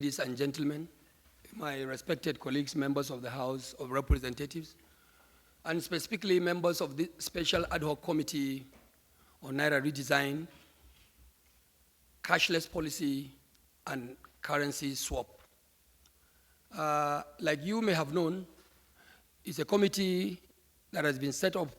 Ladies and gentlemen, my respected colleagues, members of the House of Representatives, and specifically members of the Special Ad Hoc Committee on Naira Redesign, Cashless Policy, and Currency Swap. Like you may have known, it's a committee that has been set up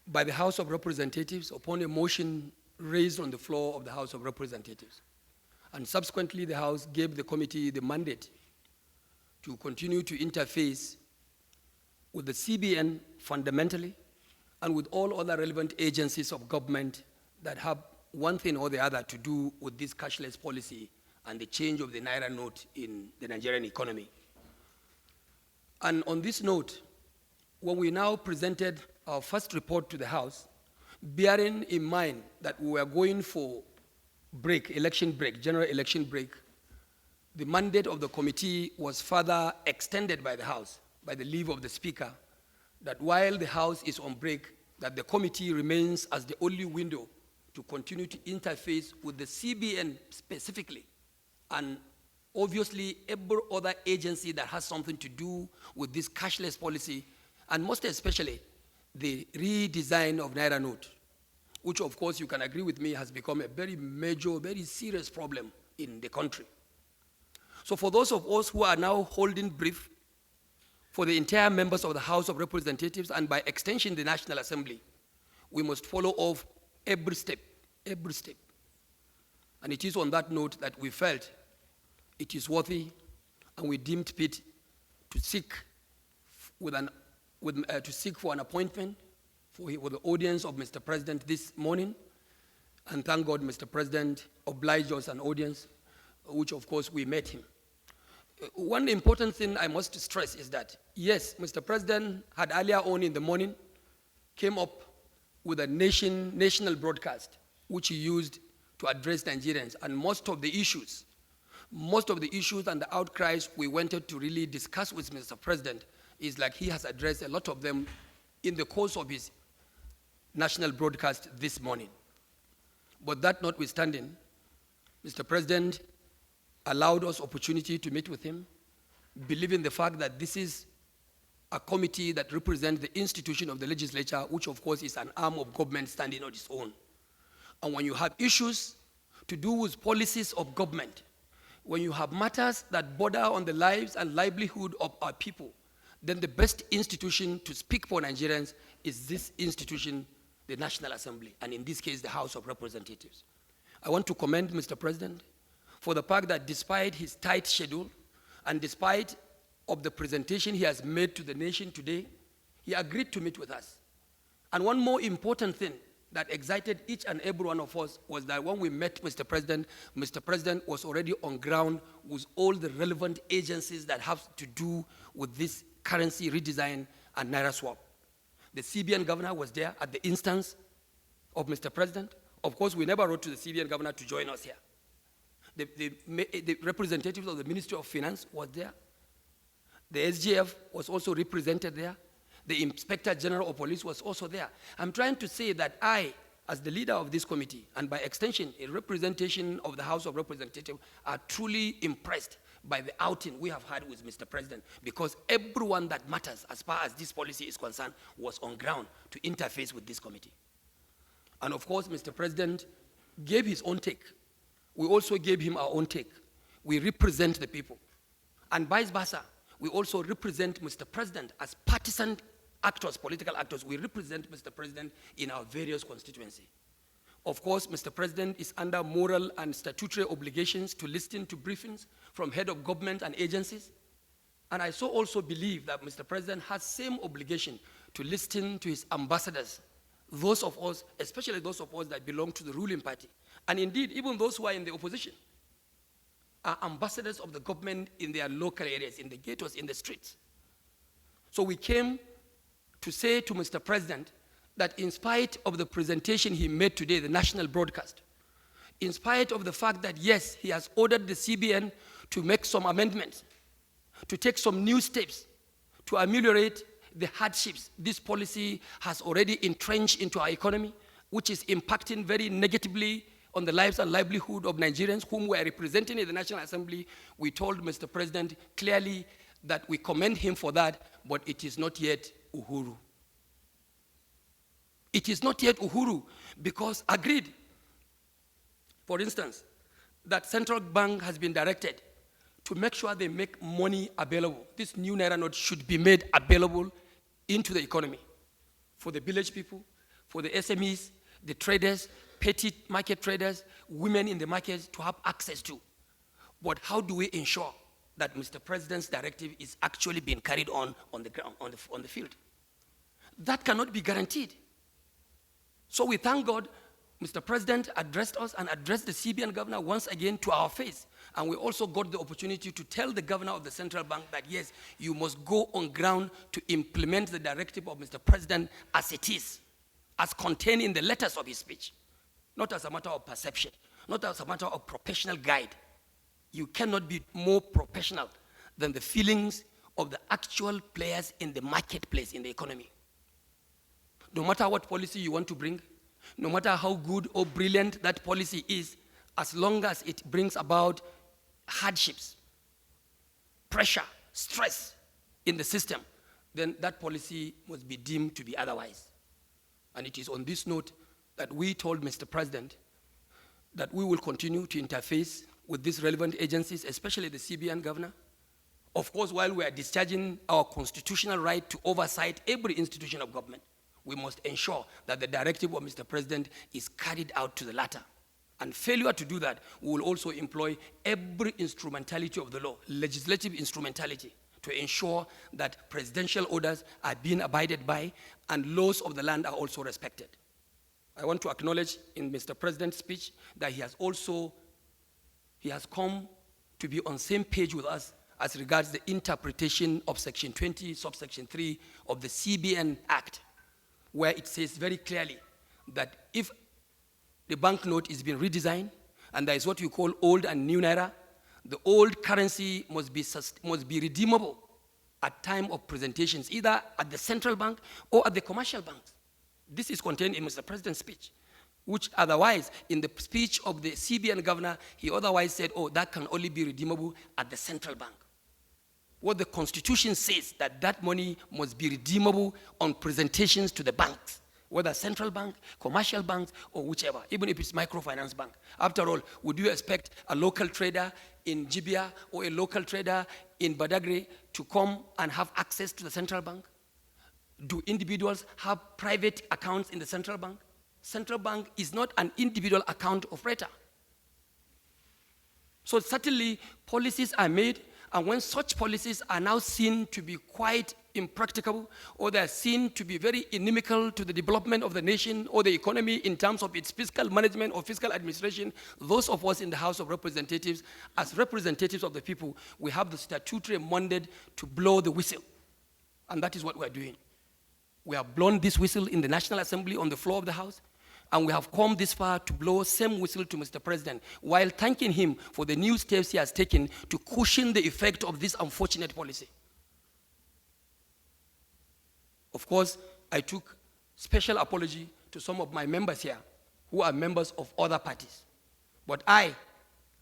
by the House of Representatives upon a motion raised on the floor of the House of Representatives. And subsequently, the House gave the committee the mandate to continue to interface with the CBN fundamentally and with all other relevant agencies of government that have one thing or the other to do with this cashless policy and the change of the Naira note in the Nigerian economy. And on this note, when we now presented our first report to the House, bearing in mind that we were going for general election break, the mandate of the committee was further extended by the House, by the leave of the Speaker, that while the House is on break, that the committee remains as the only window to continue to interface with the CBN specifically, and obviously every other agency that has something to do with this cashless policy, and most especially the redesign of Naira note, which of course you can agree with me has become a very major, very serious problem in the country. So for those of us who are now holding brief, for the entire members of the House of Representatives and by extension the National Assembly, we must follow off every step, every step. And it is on that note that we felt it is worthy and we deemed fit to seek for an appointment for the audience of Mr. President this morning. And thank God Mr. President obliged us an audience, which of course we met him. One important thing I must stress is that, yes, Mr. President had earlier on in the morning came up with a national broadcast, which he used to address Nigerians. And most of the issues and the outcries we wanted to really discuss with Mr. President is like he has addressed a lot of them in the course of his national broadcast this morning. But that notwithstanding, Mr. President allowed us opportunity to meet with him, believing the fact that this is a committee that represents the institution of the legislature, which of course is an arm of government standing on its own. And when you have issues to do with policies of government, when you have matters that border on the lives and livelihood of our people, then the best institution to speak for Nigerians is this institution, the National Assembly, and in this case, the House of Representatives. I want to commend Mr. President for the fact that despite his tight schedule and despite of the presentation he has made to the nation today, he agreed to meet with us. And one more important thing that excited each and every one of us was that when we met Mr. President was already on ground with all the relevant agencies that have to do with this currency redesign and Naira swap. The CBN governor was there at the instance of Mr. President. Of course, we never wrote to the CBN governor to join us here. The representatives of the Ministry of Finance was there. The SGF was also represented there. The Inspector General of Police was also there. I'm trying to say that I, as the leader of this committee, and by extension, a representation of the House of Representatives, are truly impressed by the outing we have had with Mr. President, because everyone that matters as far as this policy is concerned was on ground to interface with this committee. And of course, Mr. President gave his own take. We also gave him our own take. We represent the people. And vice versa, we also represent Mr. President as partisan actors, political actors. We represent Mr. President in our various constituencies. Of course, Mr. President is under moral and statutory obligations to listen to briefings from head of government and agencies. And I so also believe that Mr. President has same obligation to listen to his ambassadors, those of us, especially those of us that belong to the ruling party. And indeed, even those who are in the opposition are ambassadors of the government in their local areas, in the ghettos, in the streets. So we came to say to Mr. President that in spite of the presentation he made today, the national broadcast, in spite of the fact that, yes, he has ordered the CBN to make some amendments, to take some new steps to ameliorate the hardships this policy has already entrenched into our economy, which is impacting very negatively on the lives and livelihood of Nigerians whom we are representing in the National Assembly, we told Mr. President clearly that we commend him for that, but it is not yet Uhuru. It is not yet Uhuru because agreed, for instance, that central bank has been directed to make sure they make money available. This new Naira note should be made available into the economy for the village people, for the SMEs, the traders, petty market traders, women in the markets to have access to. But how do we ensure that Mr. President's directive is actually being carried on the ground, on the field? That cannot be guaranteed. So we thank God Mr. President addressed us and addressed the CBN governor once again to our face. And we also got the opportunity to tell the governor of the central bank that yes, you must go on ground to implement the directive of Mr. President as it is, as contained in the letters of his speech, not as a matter of perception, not as a matter of professional guide. You cannot be more professional than the feelings of the actual players in the marketplace, in the economy. No matter what policy you want to bring, no matter how good or brilliant that policy is, as long as it brings about hardships, pressure, stress in the system, then that policy must be deemed to be otherwise. And it is on this note that we told Mr. President that we will continue to interface with these relevant agencies, especially the CBN governor. Of course, while we are discharging our constitutional right to oversight every institution of government, we must ensure that the directive of Mr. President is carried out to the latter. And failure to do that, we will also employ every instrumentality of the law, legislative instrumentality, to ensure that presidential orders are being abided by and laws of the land are also respected. I want to acknowledge in Mr. President's speech that he has come to be on the same page with us as regards the interpretation of Section 20, subsection 3 of the CBN Act, where it says very clearly that if the banknote is being redesigned, and there is what you call old and new Naira, the old currency must be redeemable at time of presentations, either at the central bank or at the commercial banks. This is contained in Mr. President's speech, which otherwise, in the speech of the CBN governor, he otherwise said, oh, that can only be redeemable at the central bank. What the Constitution says, that money must be redeemable on presentations to the banks, whether central bank, commercial banks, or whichever, even if it's microfinance bank. After all, would you expect a local trader in Jibia or a local trader in Badagry to come and have access to the central bank? Do individuals have private accounts in the central bank? Central bank is not an individual account operator. So certainly policies are made, and when such policies are now seen to be quite impracticable, or they are seen to be very inimical to the development of the nation or the economy in terms of its fiscal management or fiscal administration, those of us in the House of Representatives, as representatives of the people, we have the statutory mandate to blow the whistle. And that is what we are doing. We have blown this whistle in the National Assembly on the floor of the House, and we have come this far to blow same whistle to Mr. President, while thanking him for the new steps he has taken to cushion the effect of this unfortunate policy. Of course, I took special apology to some of my members here who are members of other parties. But I,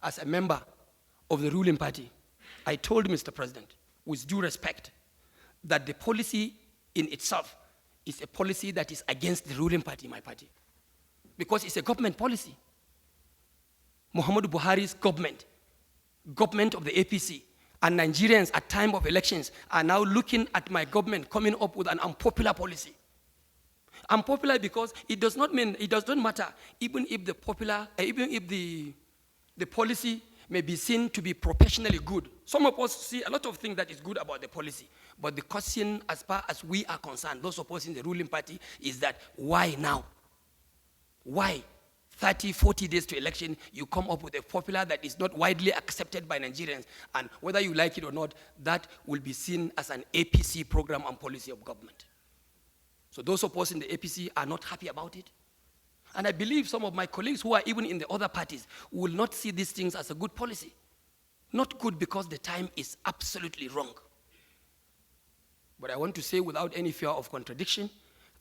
as a member of the ruling party, I told Mr. President, with due respect, that the policy in itself is a policy that is against the ruling party, my party, because it's a government policy. Muhammadu Buhari's government of the APC, and Nigerians at time of elections are now looking at my government coming up with an unpopular policy. Unpopular because it does not matter even if the policy may be seen to be professionally good. Some of us see a lot of things that is good about the policy, but the question, as far as we are concerned, those of us in the ruling party, is that why now? Why? 30, 40 days to election, you come up with a popular that is not widely accepted by Nigerians, and whether you like it or not, that will be seen as an APC program and policy of government. So those of us in the APC are not happy about it. And I believe some of my colleagues who are even in the other parties will not see these things as a good policy. Not good because the time is absolutely wrong. But I want to say without any fear of contradiction,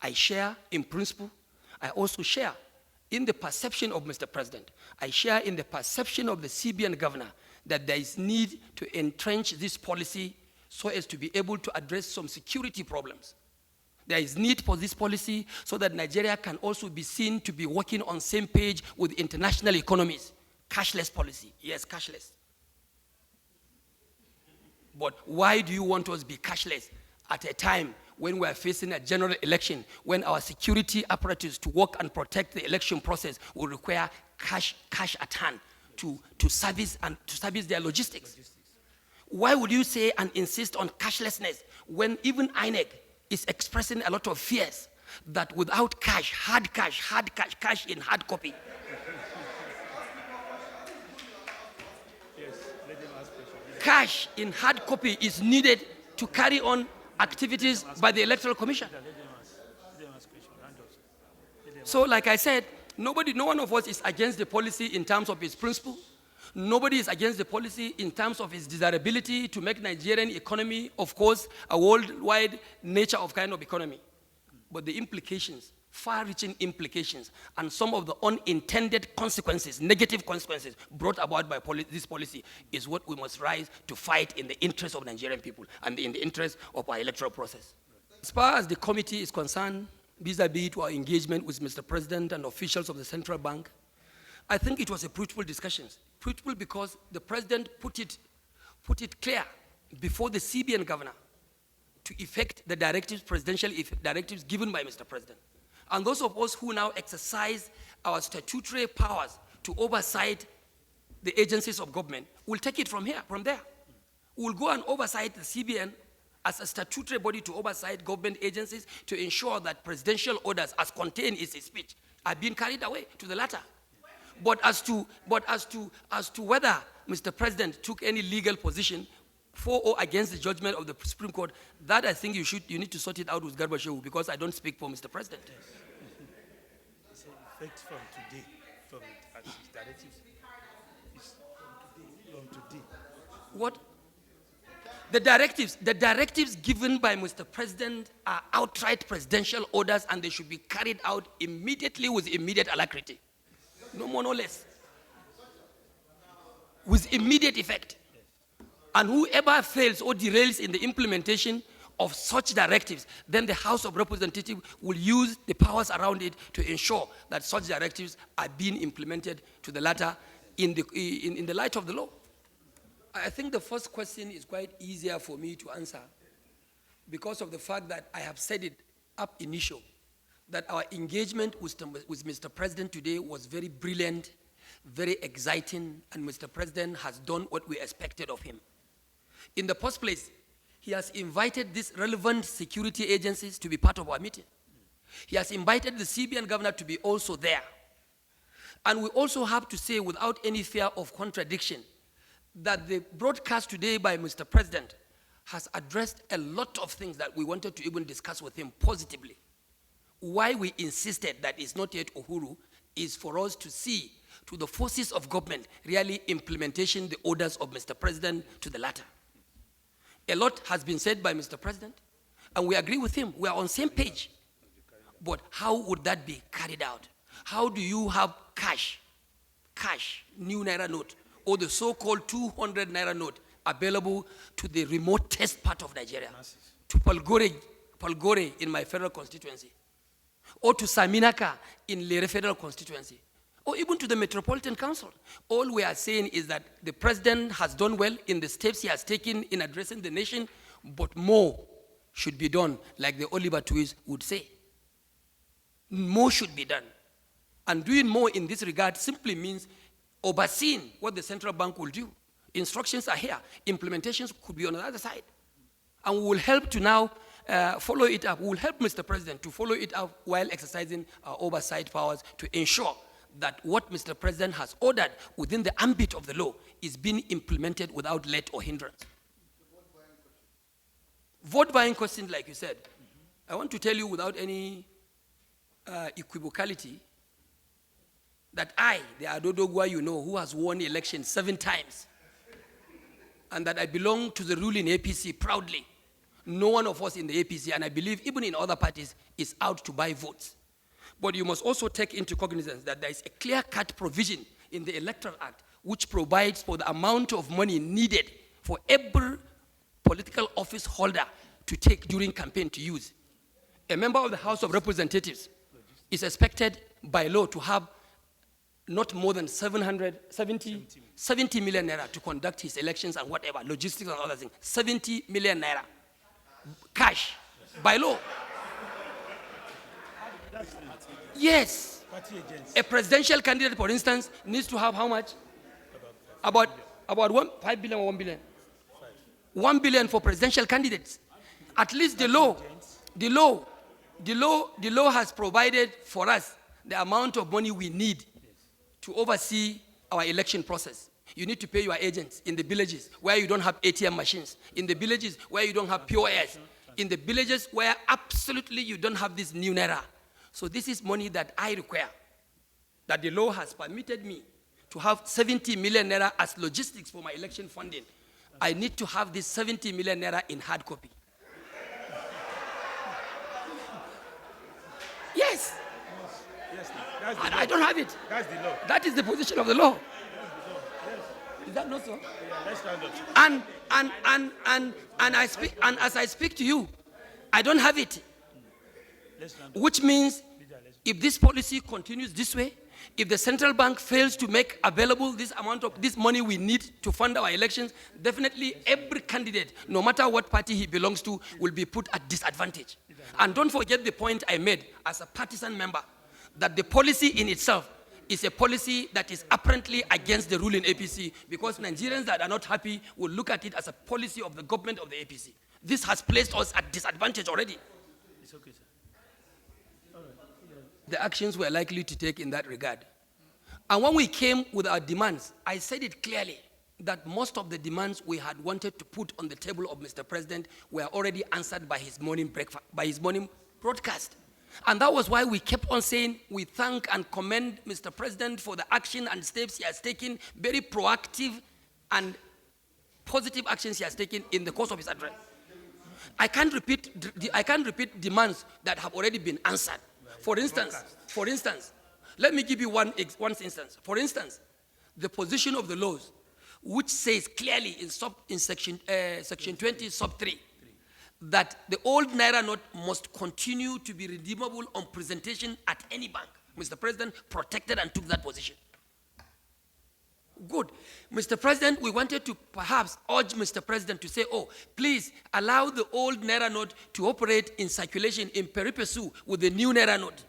I share in principle, I also share in the perception of Mr. President, I share in the perception of the CBN governor that there is need to entrench this policy so as to be able to address some security problems. There is need for this policy so that Nigeria can also be seen to be working on the same page with international economies. Cashless policy, yes, cashless. But why do you want us to be cashless at a time when we are facing a general election, when our security apparatus to work and protect the election process will require cash at hand to service their logistics? Why would you say and insist on cashlessness when even INEC is expressing a lot of fears that without cash in hard copy? Cash in hard copy is needed to carry on activities by the Electoral Commission. So like I said, no one of us is against the policy in terms of its principle. Nobody is against the policy in terms of its desirability to make Nigerian economy, of course, a worldwide nature of kind of economy. But the implications, far-reaching implications, and some of the unintended consequences, negative consequences brought about by this policy is what we must rise to fight in the interest of Nigerian people and in the interest of our electoral process. As far as the committee is concerned, vis-a-vis to our engagement with Mr. President and officials of the central bank, I think it was a fruitful discussion. Fruitful because the president put it clear before the CBN governor to effect the directives, presidential directives given by Mr. President. And those of us who now exercise our statutory powers to oversight the agencies of government will take it from there. We'll go and oversight the CBN as a statutory body to oversight government agencies to ensure that presidential orders as contained in his speech are being carried away to the latter. But as to whether Mr. President took any legal position for or against the judgment of the Supreme Court, that I think you need to sort it out with Garba Shehu, because I don't speak for Mr. President. It's an effect from today, from directives. From today. What? The directives given by Mr. President are outright presidential orders, and they should be carried out immediately with immediate alacrity. No more, no less. With immediate effect. And whoever fails or derails in the implementation of such directives, then the House of Representatives will use the powers around it to ensure that such directives are being implemented to the latter in the light of the law. I think the first question is quite easier for me to answer because of the fact that I have said it up initial, that our engagement with Mr. President today was very brilliant, very exciting, and Mr. President has done what we expected of him. In the first place, he has invited these relevant security agencies to be part of our meeting. He has invited the CBN governor to be also there. And we also have to say, without any fear of contradiction, that the broadcast today by Mr. President has addressed a lot of things that we wanted to even discuss with him positively. Why we insisted that it's not yet Uhuru is for us to see to the forces of government really implementation the orders of Mr. President to the latter. A lot has been said by Mr. President, and we agree with him. We are on the same page. But how would that be carried out? How do you have cash, new Naira note, or the so-called 200 Naira note available to the remotest part of Nigeria, to Palgore in my federal constituency, or to Saminaka in Lere federal constituency, or even to the Metropolitan Council? All we are saying is that the president has done well in the steps he has taken in addressing the nation, but more should be done, like the Oliver Twist would say. More should be done. And doing more in this regard simply means overseeing what the central bank will do. Instructions are here. Implementations could be on the other side. And we will help to now follow it up. We will help Mr. President to follow it up while exercising our oversight powers to ensure that what Mr. President has ordered within the ambit of the law is being implemented without let or hindrance. Vote buying question, like you said, I want to tell you without any equivocality that I, the Hon Doguwa you know, who has won the election 7 times, and that I belong to the ruling APC proudly. No one of us in the APC, and I believe even in other parties, is out to buy votes. But you must also take into cognizance that there is a clear-cut provision in the Electoral Act which provides for the amount of money needed for every political office holder to take during campaign to use. A member of the House of Representatives is expected by law to have not more than 70 million naira to conduct his elections and whatever, logistics and other things. 70 million naira. Cash. By law. Yes. A presidential candidate, for instance, needs to have how much? About 5 billion or 1 billion? 1 billion for presidential candidates. At least the law has provided for us the amount of money we need to oversee our election process. You need to pay your agents in the villages where you don't have ATM machines, in the villages where you don't have POS, in the villages where absolutely you don't have this new Naira. So this is money that I require, that the law has permitted me to have 70 million Naira as logistics for my election funding. I need to have this 70 million Naira in hard copy. Yes. Yes, I don't have it. That's the law. That is the position of the law. Is that not so? Yeah, let's stand up. And as I speak to you, I don't have it. Let's stand up. Which means if this policy continues this way, if the central bank fails to make available this amount of this money we need to fund our elections, definitely every candidate, no matter what party he belongs to, will be put at disadvantage. And don't forget the point I made as a partisan member, that the policy in itself is a policy that is apparently against the ruling APC, because Nigerians that are not happy will look at it as a policy of the government of the APC. This has placed us at disadvantage already. It's okay, sir. The actions we're likely to take in that regard. And when we came with our demands, I said it clearly that most of the demands we had wanted to put on the table of Mr. President were already answered by his morning breakfast, by his morning broadcast. And that was why we kept on saying we thank and commend Mr. President for the action and steps he has taken, very proactive and positive actions he has taken in the course of his address. I can't repeat demands that have already been answered. For instance, let me give you one instance. For instance, the position of the laws, which says clearly in section 20, sub 3, that the old Naira note must continue to be redeemable on presentation at any bank. Mr. President protected and took that position. Good. Mr. President, we wanted to perhaps urge Mr. President to say, oh, please allow the old Naira note to operate in circulation in pari passu with the new Naira note.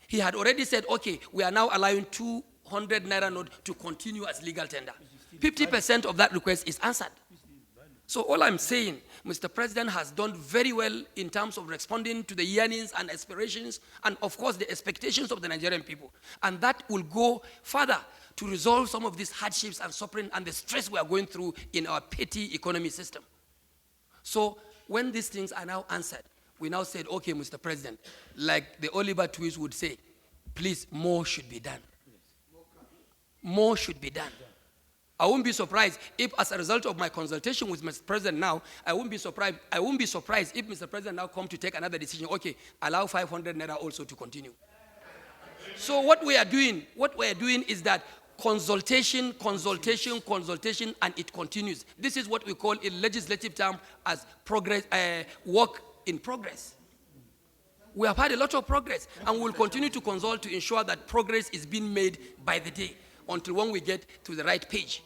He had already said, okay, we are now allowing 200 Naira note to continue as legal tender. 50% of that request is answered. So all I'm saying, Mr. President has done very well in terms of responding to the yearnings and aspirations and, of course, the expectations of the Nigerian people. And that will go further to resolve some of these hardships and suffering and the stress we are going through in our petty economy system. So when these things are now answered, we now said, okay, Mr. President, like the Oliver Twist would say, please, more should be done. More should be done. I won't be surprised if, as a result of my consultation with Mr. President now, I won't be surprised if Mr. President now come to take another decision. Okay, allow 500 Naira also to continue. So what we are doing is that consultation, and it continues. This is what we call in legislative term as progress, work in progress. We have had a lot of progress, and we will continue to consult to ensure that progress is being made by the day until when we get to the right page